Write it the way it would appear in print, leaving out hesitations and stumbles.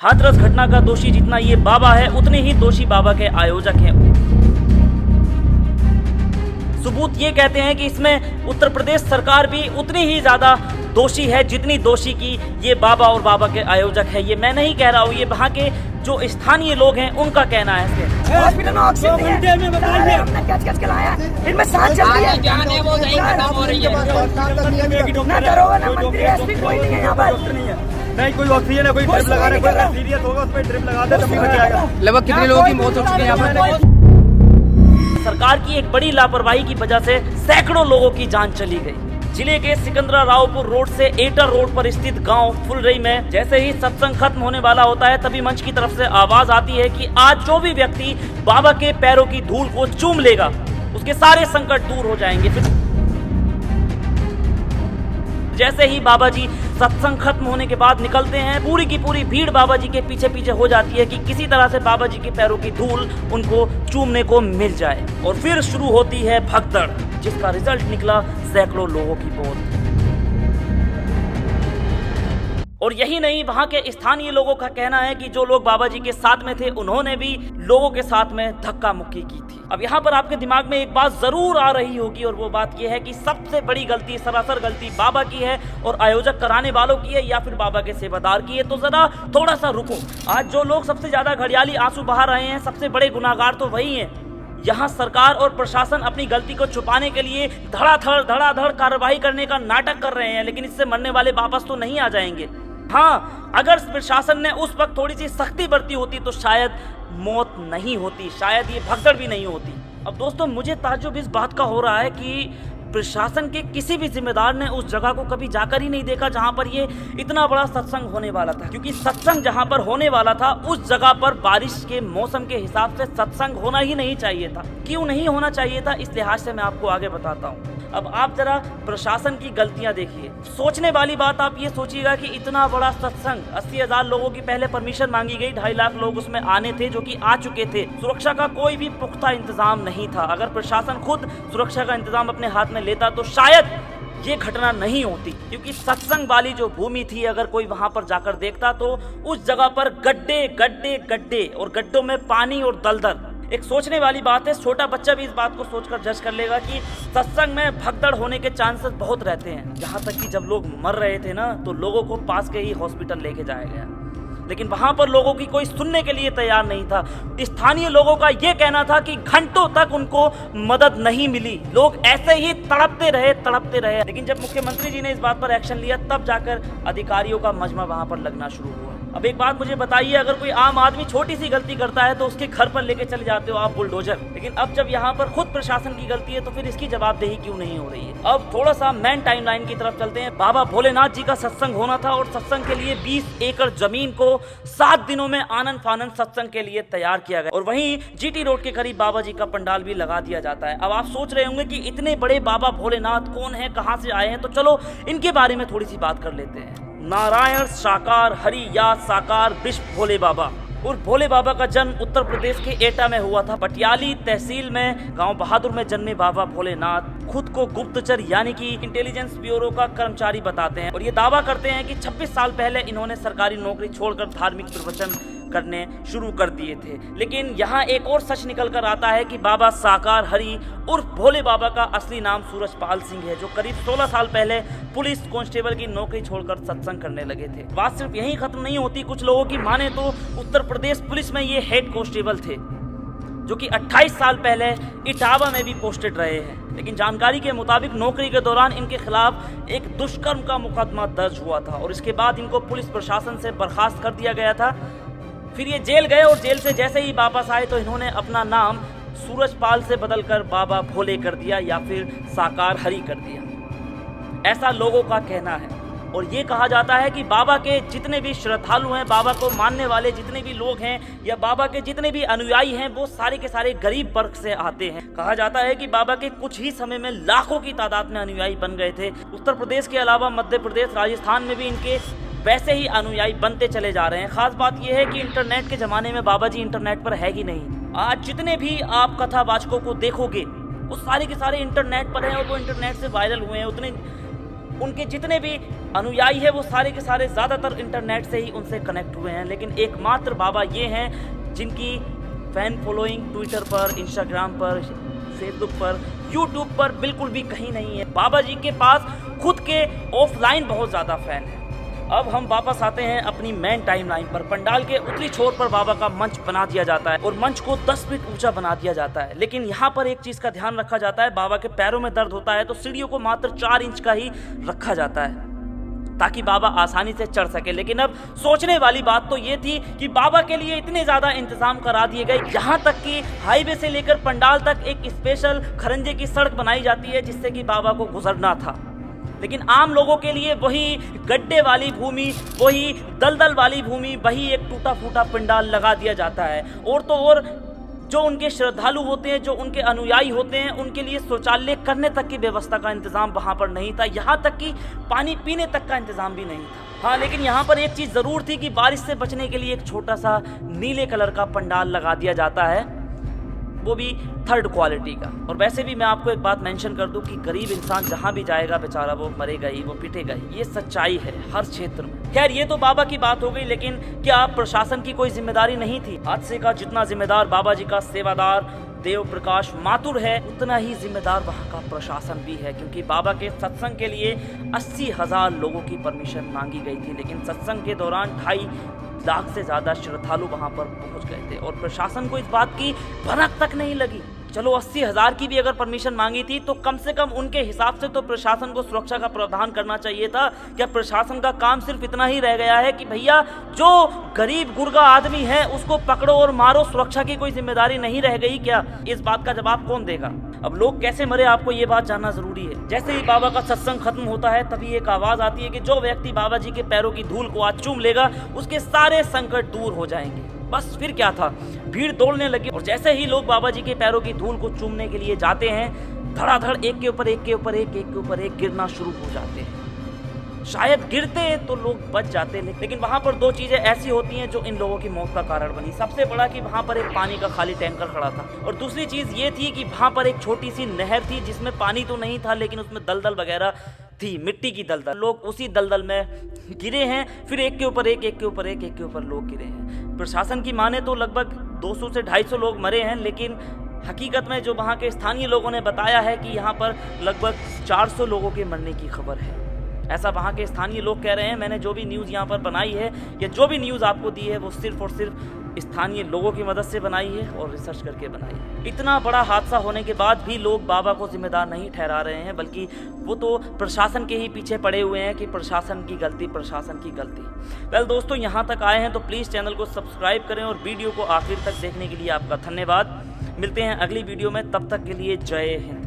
हाथरस घटना का दोषी जितना ये बाबा है उतने ही दोषी बाबा के आयोजक हैं। सबूत ये कहते हैं कि इसमें उत्तर प्रदेश सरकार भी उतनी ही ज्यादा दोषी है जितनी दोषी की ये बाबा और बाबा के आयोजक है। ये मैं नहीं कह रहा हूँ, ये वहाँ के जो स्थानीय लोग हैं उनका कहना है। हॉस्पिटल में ऑक्सीजन नहीं है, हमने कैच के लाया, इनमें सांस चल रही है, जान है वो नहीं खत्म हो रही है। ना दरोगा ना मंत्री एसपी कोई नहीं है यहाँ पर। नहीं कोई ऑक्सीजन है, कोई ड्रिप लगा रहा है, कोई सीरियस होगा उस पर ड्रिप लगा दे तभी बच जाएगा। लगभग कितने लोगों की मौत हो चुकी है यहाँ पर? सरकार की एक बड़ी लापरवाही की वजह से सैकड़ों लोगों की जान चली गई। जिले के सिकंदरारावपुर रोड से एटर रोड पर स्थित गांव फुलरई में जैसे ही सत्संग खत्म होने वाला होता है तभी मंच की तरफ से आवाज आती है कि आज जो भी व्यक्ति बाबा के पैरों की धूल को चूम लेगा उसके सारे संकट दूर हो जाएंगे। जैसे ही बाबा जी सत्संग खत्म होने के बाद निकलते हैं, पूरी की पूरी भीड़ बाबा जी के पीछे पीछे हो जाती है कि किसी तरह से बाबा जी के पैरों की धूल उनको चूमने को मिल जाए। और फिर शुरू होती है भगदड़, जिसका रिजल्ट निकला सैकड़ों लोगों की मौत। और यही नहीं, वहां के स्थानीय लोगों का कहना है कि जो लोग बाबा जी के साथ में थे उन्होंने भी लोगों के साथ में धक्का मुक्की की थी। अब यहाँ पर आपके दिमाग में एक बात जरूर आ रही होगी और वो बात ये है कि सबसे बड़ी गलती, सरासर गलती बाबा की है और आयोजक कराने वालों की है या फिर बाबा के सेवादार की है। तो जरा थोड़ा सा रुको। आज जो लोग सबसे ज्यादा घड़ियाली आंसू बहा रहे हैं, सबसे बड़े गुनाहगार तो वही हैं। यहाँ सरकार और प्रशासन अपनी गलती को छुपाने के लिए धड़ाधड़ कार्रवाई करने का नाटक कर रहे हैं, लेकिन इससे मरने वाले वापस तो नहीं आ जाएंगे। हाँ, अगर प्रशासन ने उस वक्त थोड़ी सी सख्ती बरती होती तो शायद मौत नहीं होती, शायद ये भगदड़ भी नहीं होती। अब दोस्तों, मुझे ताज्जुब इस बात का हो रहा है कि प्रशासन के किसी भी जिम्मेदार ने उस जगह को कभी जाकर ही नहीं देखा जहां पर ये इतना बड़ा सत्संग होने वाला था। क्योंकि सत्संग जहां पर होने वाला था उस जगह पर बारिश के मौसम के हिसाब से सत्संग होना ही नहीं चाहिए था। क्यों नहीं होना चाहिए था, इस लिहाज से मैं आपको आगे बताता हूँ। अब आप जरा प्रशासन की गलतियां देखिए। सोचने वाली बात आप ये सोचिएगा कि इतना बड़ा सत्संग, 80,000 लोगों की पहले परमिशन मांगी गई, 2.5 लाख लोग उसमें आने थे जो कि आ चुके थे। सुरक्षा का कोई भी पुख्ता इंतजाम नहीं था। अगर प्रशासन खुद सुरक्षा का इंतजाम अपने हाथ में लेता तो शायद ये घटना नहीं होती। क्योंकि सत्संग वाली जो भूमि थी, अगर कोई वहां पर जाकर देखता तो उस जगह पर गड्ढे गड्ढे गड्ढे और गड्ढों में पानी और दलदल। एक सोचने वाली बात है, छोटा बच्चा भी इस बात को सोचकर जज कर लेगा कि सत्संग में भगदड़ होने के चांसेस बहुत रहते हैं। यहाँ तक कि जब लोग मर रहे थे ना, तो लोगों को पास के ही हॉस्पिटल लेके जाया गया, लेकिन वहां पर लोगों की कोई सुनने के लिए तैयार नहीं था। स्थानीय लोगों का यह कहना था कि घंटों तक उनको मदद नहीं मिली, लोग ऐसे ही तड़पते रहे। लेकिन जब मुख्यमंत्री जी ने इस बात पर एक्शन लिया तब जाकर अधिकारियों का मजमा वहां पर लगना शुरू हुआ। अब एक बात मुझे बताइए, अगर कोई आम आदमी छोटी सी गलती करता है तो उसके घर पर लेके चले जाते हो आप बुलडोजर, लेकिन अब जब यहाँ पर खुद प्रशासन की गलती है तो फिर इसकी जवाबदेही क्यों नहीं हो रही है। अब थोड़ा सा मेन टाइमलाइन की तरफ चलते हैं। बाबा भोलेनाथ जी का सत्संग होना था और सत्संग के लिए 20 एकड़ जमीन को 7 दिनों में आनंद फानंद सत्संग के लिए तैयार किया गया। और वहीं जीटी रोड के करीब बाबा जी का पंडाल भी लगा दिया जाता है। अब आप सोच रहे होंगे कि इतने बड़े बाबा भोलेनाथ कौन है, कहां से आए हैं, तो चलो इनके बारे में थोड़ी सी बात कर लेते हैं। नारायण साकार हरि या साकार विश्व भोले बाबा और भोले बाबा का जन्म उत्तर प्रदेश के एटा में हुआ था। पटियाली तहसील में गांव बहादुर में जन्मे बाबा भोलेनाथ खुद को गुप्तचर यानी कि इंटेलिजेंस ब्यूरो का कर्मचारी बताते हैं और ये दावा करते हैं कि 26 साल पहले इन्होंने सरकारी नौकरी छोड़कर धार्मिक प्रवचन करने शुरू कर दिए थे। लेकिन यहाँ एक और सच निकल कर आता है कि बाबा साकार हरि उर्फ भोले बाबा का असली नाम सूरजपाल सिंह है, जो करीब 16 साल पहले पुलिस कांस्टेबल की नौकरी छोड़कर सत्संग करने लगे थे। बात सिर्फ यहीं खत्म नहीं होती। कुछ लोगों की माने तो उत्तर प्रदेश पुलिस में ये हेड कांस्टेबल थे, जो कि 28 साल पहले इटावा में भी पोस्टेड रहे हैं। लेकिन जानकारी के मुताबिक नौकरी के दौरान इनके खिलाफ एक दुष्कर्म का मुकदमा दर्ज हुआ था और इसके बाद इनको पुलिस प्रशासन से बर्खास्त कर दिया गया था। फिर ये जेल गए और जेल से जैसे ही वापस आए तो इन्होंने अपना नाम सूरजपाल से बदलकर बाबा भोले कर दिया या फिर साकार हरि कर दिया, ऐसा लोगों का कहना है। और ये कहा जाता है कि बाबा के जितने भी श्रद्धालु हैं, बाबा को मानने वाले जितने भी लोग हैं या बाबा के जितने भी अनुयायी हैं, वो सारे के सारे गरीब वर्ग से आते हैं। कहा जाता है कि बाबा के कुछ ही समय में लाखों की तादाद में अनुयायी बन गए थे। उत्तर प्रदेश के अलावा मध्य प्रदेश, राजस्थान में भी इनके वैसे ही अनुयायी बनते चले जा रहे हैं। खास बात यह है कि इंटरनेट के जमाने में बाबा जी इंटरनेट पर है ही नहीं। आज जितने भी आप कथावाचकों को देखोगे वो सारे के सारे इंटरनेट पर हैं और वो इंटरनेट से वायरल हुए हैं। उनके जितने भी अनुयायी है वो सारे के सारे ज़्यादातर इंटरनेट से ही उनसे कनेक्ट हुए हैं, लेकिन एकमात्र बाबा ये हैं जिनकी फ़ैन फॉलोइंग ट्विटर पर, इंस्टाग्राम पर, फेसबुक पर, यूट्यूब पर बिल्कुल भी कहीं नहीं है। बाबा जी के पास खुद के ऑफलाइन बहुत ज़्यादा फ़ैन है। अब हम वापस आते हैं अपनी मेन टाइमलाइन पर। पंडाल के उत्तरी छोर पर बाबा का मंच बना दिया जाता है और मंच को 10 फीट ऊंचा बना दिया जाता है, लेकिन यहाँ पर एक चीज़ का ध्यान रखा जाता है, बाबा के पैरों में दर्द होता है तो सीढ़ियों को मात्र 4 इंच का ही रखा जाता है ताकि बाबा आसानी से चढ़ सके। लेकिन अब सोचने वाली बात तो ये थी कि बाबा के लिए इतने ज़्यादा इंतजाम करा दिए गए, यहाँ तक कि हाईवे से लेकर पंडाल तक एक स्पेशल खरंजे की सड़क बनाई जाती है जिससे कि बाबा को गुजरना था। लेकिन आम लोगों के लिए वही गड्ढे वाली भूमि, वही दलदल वाली भूमि, वही एक टूटा फूटा पंडाल लगा दिया जाता है। और तो और जो उनके श्रद्धालु होते हैं, जो उनके अनुयायी होते हैं, उनके लिए शौचालय करने तक की व्यवस्था का इंतजाम वहाँ पर नहीं था, यहाँ तक कि पानी पीने तक का इंतजाम भी नहीं था। हाँ, लेकिन यहाँ पर एक चीज़ ज़रूर थी कि बारिश से बचने के लिए एक छोटा सा नीले कलर का पंडाल लगा दिया जाता है, वो भी 3rd क्वालिटी का। और वैसे भी मैं आपको एक बात मेंशन कर दूं कि गरीब इंसान जहां भी जाएगा बेचारा वो मरेगा ही, वो पिटेगा ही, ये सच्चाई है हर क्षेत्र में। खैर, ये तो बाबा की बात हो गई, लेकिन क्या प्रशासन की कोई जिम्मेदारी नहीं थी? हादसे का जितना जिम्मेदार बाबा जी का सेवादार देव प्रकाश माथुर है, उतना ही जिम्मेदार वहाँ का प्रशासन भी है, क्योंकि बाबा के सत्संग के लिए 80,000 लोगों की परमिशन मांगी गई थी, लेकिन सत्संग के दौरान 2.5 लाख से ज़्यादा श्रद्धालु वहाँ पर पहुँच गए थे और प्रशासन को इस बात की भनक तक नहीं लगी। चलो 80,000 की भी अगर परमिशन मांगी थी तो कम से कम उनके हिसाब से तो प्रशासन को सुरक्षा का प्रावधान करना चाहिए था। क्या प्रशासन का काम सिर्फ इतना ही रह गया है कि भैया जो गरीब गुरगा आदमी है उसको पकड़ो और मारो, सुरक्षा की कोई जिम्मेदारी नहीं रह गई क्या? इस बात का जवाब कौन देगा? अब लोग कैसे मरे आपको ये बात जानना जरूरी है। जैसे ही बाबा का सत्संग खत्म होता है तभी एक आवाज आती है कि जो व्यक्ति बाबा जी के पैरों की धूल को आज चूम लेगा उसके सारे संकट दूर हो जाएंगे। बस फिर क्या था, भीड़ दौड़ने लगी और जैसे ही लोग बाबा जी के पैरों की धूल को चूमने के लिए जाते हैं, धड़ाधड़ एक के ऊपर एक के ऊपर एक के ऊपर एक गिरना शुरू हो जाते हैं। शायद गिरते तो लोग बच जाते, लेकिन वहाँ पर 2 चीज़ें ऐसी होती हैं जो इन लोगों की मौत का कारण बनी। सबसे बड़ा कि वहाँ पर एक पानी का खाली टैंकर खड़ा था और दूसरी चीज़ ये थी कि वहाँ पर एक छोटी सी नहर थी जिसमें पानी तो नहीं था लेकिन उसमें दलदल वगैरह थी, मिट्टी की दलदल। लोग उसी दलदल में गिरे हैं, फिर एक के ऊपर एक, एक के ऊपर एक, एक के ऊपर लोग गिरे हैं। प्रशासन की माने तो लगभग 200 से 250 लोग मरे हैं, लेकिन हकीकत में जो वहाँ के स्थानीय लोगों ने बताया है कि यहाँ पर लगभग 400 लोगों के मरने की खबर है। ऐसा वहाँ के स्थानीय लोग कह रहे हैं। मैंने जो भी न्यूज़ यहाँ पर बनाई है या जो भी न्यूज़ आपको दी है वो सिर्फ और सिर्फ स्थानीय लोगों की मदद से बनाई है और रिसर्च करके बनाई है। इतना बड़ा हादसा होने के बाद भी लोग बाबा को जिम्मेदार नहीं ठहरा रहे हैं, बल्कि वो तो प्रशासन के ही पीछे पड़े हुए हैं कि प्रशासन की गलती, प्रशासन की गलती। वेल दोस्तों, यहाँ तक आए हैं तो प्लीज़ चैनल को सब्सक्राइब करें और वीडियो को आखिर तक देखने के लिए आपका धन्यवाद। मिलते हैं अगली वीडियो में, तब तक के लिए जय हिंद।